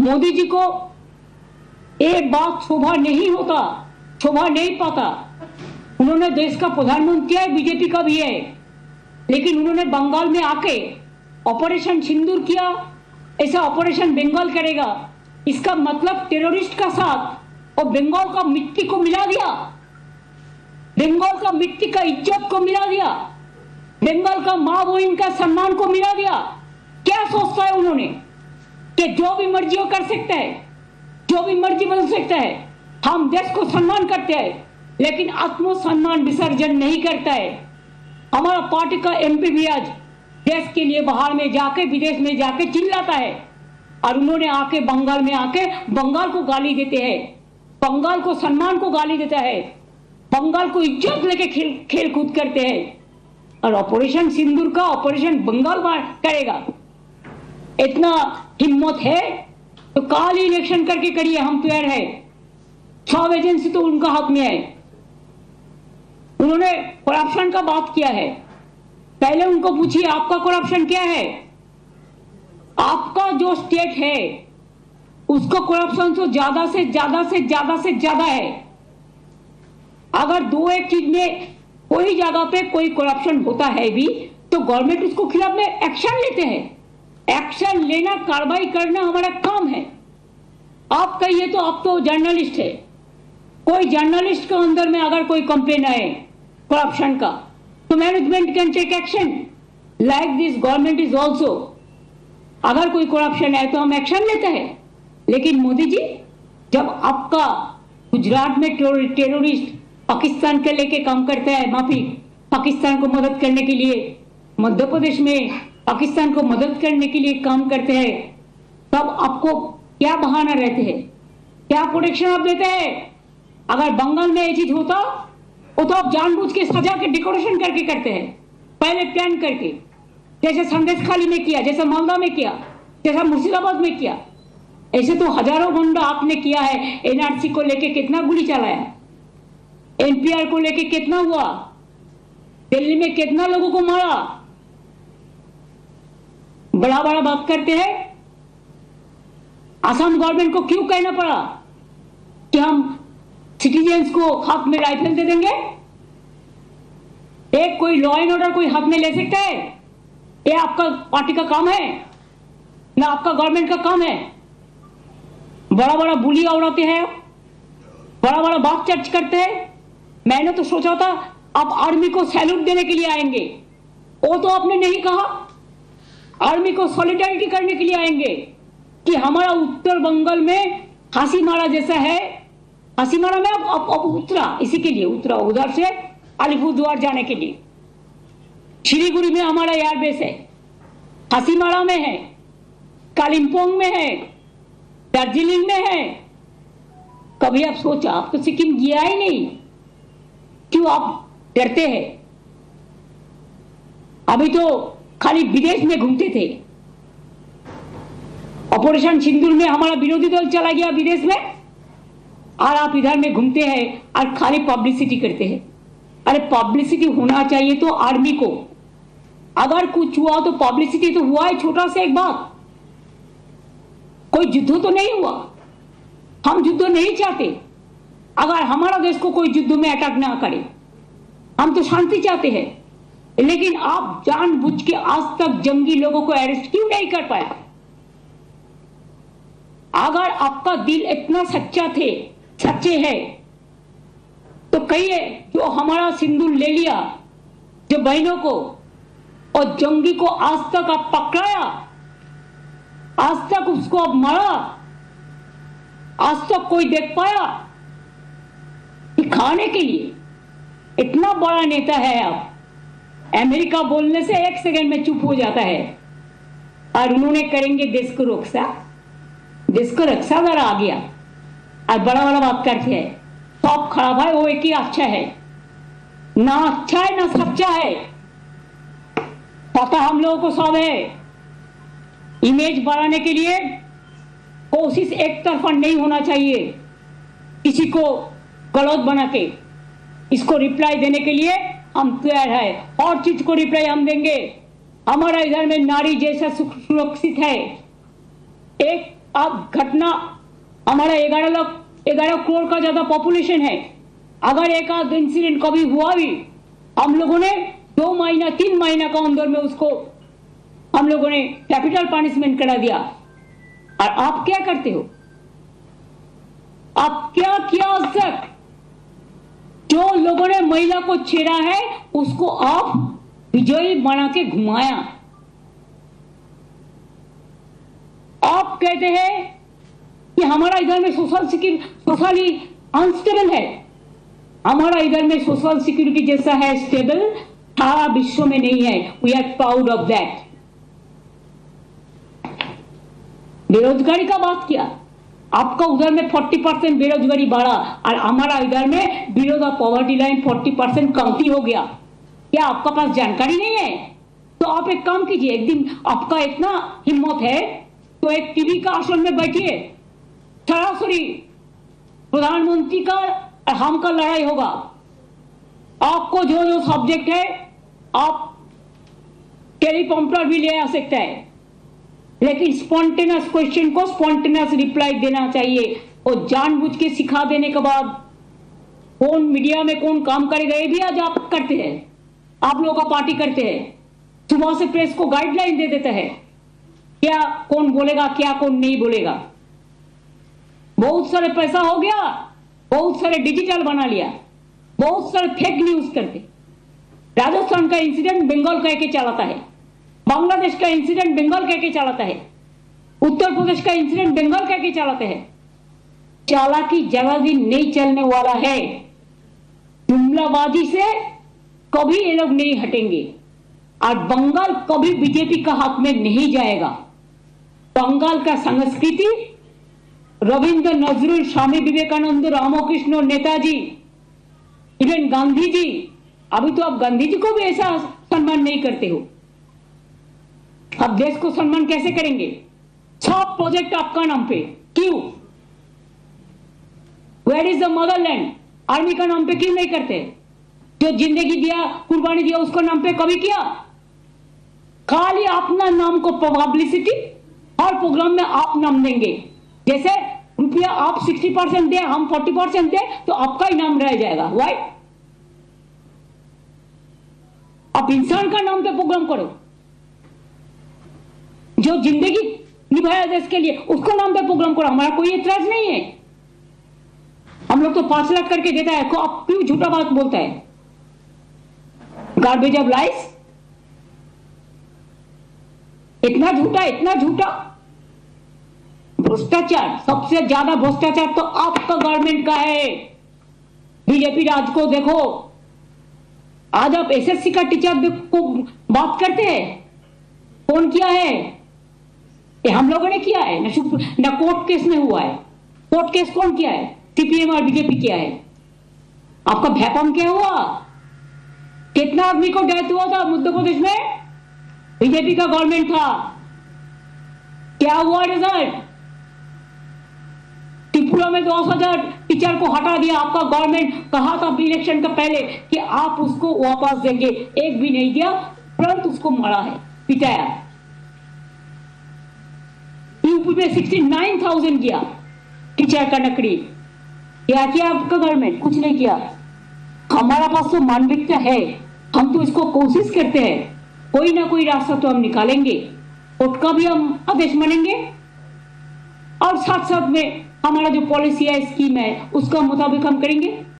मोदी जी को एक बात शोभा नहीं पाता। उन्होंने देश का प्रधानमंत्री है, बीजेपी का भी है, लेकिन उन्होंने बंगाल में आके ऑपरेशन सिंदूर किया, ऐसा ऑपरेशन बंगाल करेगा, इसका मतलब टेररिस्ट का साथ और बंगाल का मिट्टी को मिला दिया, बंगाल का मिट्टी का इज्जत को मिला दिया, बंगाल का मां बहन का सम्मान को मिला दिया। क्या सोचता है उन्होंने कि जो भी मर्जी वो कर सकता है, जो भी मर्जी बदल सकता है। हम देश को सम्मान करते हैं, लेकिन आत्मसम्मान विसर्जन नहीं करता है। हमारा पार्टी का एमपी भी आज देश के लिए बाहर में जाके, विदेश में जाके चिल्लाता है, और उन्होंने आके बंगाल में आके बंगाल को गाली देते हैं, बंगाल को सम्मान को गाली देता है, बंगाल को इज्जत लेके खेल कूद करते हैं, और ऑपरेशन सिंदूर का ऑपरेशन बंगाल करेगा। इतना हिम्मत है तो काल ही इलेक्शन करके करिए, हम तैयार है। सब एजेंसी तो उनका हाथ में है। उन्होंने करप्शन का बात किया है, पहले उनको पूछिए आपका करप्शन क्या है। आपका जो स्टेट है उसको करप्शन तो ज्यादा से ज्यादा है। अगर दो एक चीज में कोई जगह पे कोई करप्शन होता है भी तो गवर्नमेंट उसको खिलाफ में एक्शन लेते हैं। एक्शन लेना, कार्रवाई करना हमारा काम है। आप कहिए तो आप तो जर्नलिस्ट है, कोई जर्नलिस्ट के अंदर में अगर कोई कंप्लेन आए करप्शन का तो management can take action. Like this government is also, अगर कोई करप्शन है तो हम एक्शन लेते हैं। लेकिन मोदी जी, जब आपका गुजरात में टेररिस्ट पाकिस्तान के लेके काम करता है, माफी पाकिस्तान को मदद करने के लिए, मध्य प्रदेश में पाकिस्तान को मदद करने के लिए काम करते हैं, तब आपको क्या बहाना रहते हैं, क्या प्रोटेक्शन आप देते हैं। अगर बंगाल में ये चीज होता वो तो आप जानबूझ के सजा के डेकोरेशन करके करते हैं, पहले प्लान करके, जैसे संदेश खाली में किया, जैसे मालदा में किया, जैसा मुर्शिदाबाद में किया। ऐसे तो हजारों गुंडा आपने किया है। एनआरसी को लेके कितना गोली चलाया, एनपीआर को लेके कितना हुआ, दिल्ली में कितना लोगों को मारा। बड़ा बड़ा बात करते हैं। असम गवर्नमेंट को क्यों कहना पड़ा कि हम सिटीजन्स को हाथ में राइफल दे देंगे। एक कोई लॉ एंड ऑर्डर कोई हाथ में ले सकता है? ये आपका पार्टी का काम है ना आपका गवर्नमेंट का काम है। बड़ा बड़ा बुली उड़ाते हैं, बड़ा बड़ा बात चर्च करते हैं। मैंने तो सोचा था आप आर्मी को सैल्यूट देने के लिए आएंगे, वो तो आपने नहीं कहा। आर्मी को सॉलिडारिटी करने के लिए आएंगे कि हमारा उत्तर बंगाल में हासीमारा जैसा है। हासीमारा में अब उतरा, इसी के लिए उतरा उधर से अलीपुरद्वार जाने के लिए। शिलीगुड़ी में हमारा एयरबेस है, हासीमारा में है, कालिम्पोंग में है, दार्जिलिंग में है। कभी आप सोचा, आप तो सिक्किम गया ही नहीं, क्यों आप डरते हैं? अभी तो खाली विदेश में घूमते थे। ऑपरेशन सिंदूर में हमारा विरोधी दल चला गया विदेश में, और आप इधर में घूमते हैं और खाली पब्लिसिटी करते हैं। अरे पब्लिसिटी होना चाहिए तो आर्मी को, अगर कुछ हुआ तो पब्लिसिटी तो हुआ है। छोटा सा एक बात, कोई युद्ध तो नहीं हुआ, हम युद्ध नहीं चाहते। अगर हमारा देश को कोई युद्ध में अटैक ना करे, हम तो शांति चाहते हैं। लेकिन आप जानबूझ के आज तक जंगी लोगों को अरेस्ट क्यों नहीं कर पाया? अगर आपका दिल इतना सच्चे है तो कहिए, जो हमारा सिंदूर ले लिया, जो बहनों को और जंगी को आज तक आप पकड़ाया, आज तक उसको आप मारा, आज तक कोई देख पाया? दिखाने के लिए इतना बड़ा नेता है आप। अमेरिका बोलने से एक सेकंड में चुप हो जाता है, और उन्होंने करेंगे देश को रक्षा। देश को रक्षा जरा आ गया और बड़ा बड़ा बात करते हैं। सब खराब है, वो एक ही अच्छा है, ना अच्छा है ना सच्चा है। पता हम लोगों को सब है। इमेज बढ़ाने के लिए कोशिश एक तरफा नहीं होना चाहिए। किसी को गलत बना के इसको रिप्लाई देने के लिए हम तैयार है, और चीज को रिप्लाई हम देंगे। हमारा इधर में नारी जैसा सुरक्षित है। एक अब घटना, हमारा 11 करोड़ का ज्यादा पॉपुलेशन है, अगर एक आध इंसिडेंट कभी हुआ भी, हम लोगों ने 2 महीना 3 महीना का अंदर में उसको हम लोगों ने कैपिटल पनिशमेंट करा दिया। और आप क्या करते हो? आप क्या किया आज तक? जो लोगों ने महिला को छेड़ा है उसको आप विजयी बना के घुमाया। आप कहते हैं कि हमारा इधर में सोशली अनस्टेबल है। हमारा इधर में सोशल सिक्योरिटी जैसा है स्टेबल सारा विश्व में नहीं है। We are proud of that. बेरोजगारी का बात किया, आपका उधर में 40% बेरोजगारी बढ़ा और हमारा इधर में बिलो द पॉवर्टी लाइन 40% कमती हो गया। क्या आपका पास जानकारी नहीं है? तो आप एक काम कीजिए, एक दिन आपका इतना हिम्मत है तो एक टीवी का आसन में बैठिए, सरासरी प्रधानमंत्री का और हम का लड़ाई होगा। आपको जो जो सब्जेक्ट है आप टेलीप्रॉम्प्टर भी ले आ सकते हैं, लेकिन स्पॉन्टेनियस क्वेश्चन को स्पॉन्टेनियस रिप्लाई देना चाहिए। और जानबूझ के सिखा देने के बाद कौन मीडिया में कौन काम करेगा ये भी आज आप करते हैं। आप लोगों का पार्टी करते हैं, सुबह से प्रेस को गाइडलाइन दे देता है क्या कौन बोलेगा क्या कौन नहीं बोलेगा। बहुत सारे पैसा हो गया, बहुत सारे डिजिटल बना लिया, बहुत सारे फेक न्यूज करते। राजस्थान का इंसिडेंट बंगाल कह के चलाता है, बांग्लादेश का इंसिडेंट बंगाल कह के चलाता है, उत्तर प्रदेश का इंसिडेंट बंगाल कह के चलाते हैं। चालाकी ज्यादा दिन नहीं चलने वाला है। जुमलाबाजी से कभी ये लोग नहीं हटेंगे और बंगाल कभी बीजेपी का हाथ में नहीं जाएगा। बंगाल का संस्कृति रविंद्र नजरुल, स्वामी विवेकानंद, रामकृष्ण, नेताजी, इवन गांधी जी, अभी तो आप गांधी जी को भी ऐसा सम्मान नहीं करते हो। अब देश को सम्मान कैसे करेंगे? सब प्रोजेक्ट आपका नाम पे, क्यों? Where is the motherland? Army का नाम पे क्यों नहीं करते? जो जिंदगी दिया, कुर्बानी दिया, उसका नाम पे कभी किया? खाली अपना नाम को पब्लिसिटी, हर प्रोग्राम में आप नाम देंगे। जैसे रुपया आप 60% दे, हम 40% दे, तो आपका ही नाम रह जाएगा। वाई? आप इंसान का नाम पे प्रोग्राम करो। जो जिंदगी निभाया देश के लिए उसको नाम पे प्रोग्राम करो, हमारा कोई एतराज नहीं है। हम लोग तो 5 लाख करके देता है, आप क्यों झूठा बात बोलता है? गार्बेज ऑफ लाइस, इतना झूठा, इतना झूठा। भ्रष्टाचार, सबसे ज्यादा भ्रष्टाचार तो आपका गवर्नमेंट का है। बीजेपी राज को देखो, आज आप एसएससी का टीचर को बात करते हैं, कौन किया है? ये हम लोगों ने किया है ना कोर्ट केस में हुआ है। कोर्ट केस कौन किया है? सीपीएम और बीजेपी किया है। आपका भैपम क्या हुआ? कितना आदमी को डेथ हुआ था मध्य प्रदेश में? बीजेपी का गवर्नमेंट था। क्या हुआ रिजल्ट? त्रिपुरा में 10,000 टीचर को हटा दिया आपका गवर्नमेंट। कहा था इलेक्शन का पहले कि आप उसको वापस देंगे, एक भी नहीं दिया, तुरंत उसको मारा है, पिटाया। यूपी में 69,000 किया टीचर का नकली। क्या किया आपका गवर्नमेंट? कुछ नहीं किया। हमारा पास तो मानविकता है, हम तो इसको कोशिश करते हैं, कोई ना कोई रास्ता तो हम निकालेंगे। कोर्ट का भी हम आदेश मानेंगे और साथ साथ में हमारा जो पॉलिसी है, स्कीम है, उसका मुताबिक हम करेंगे।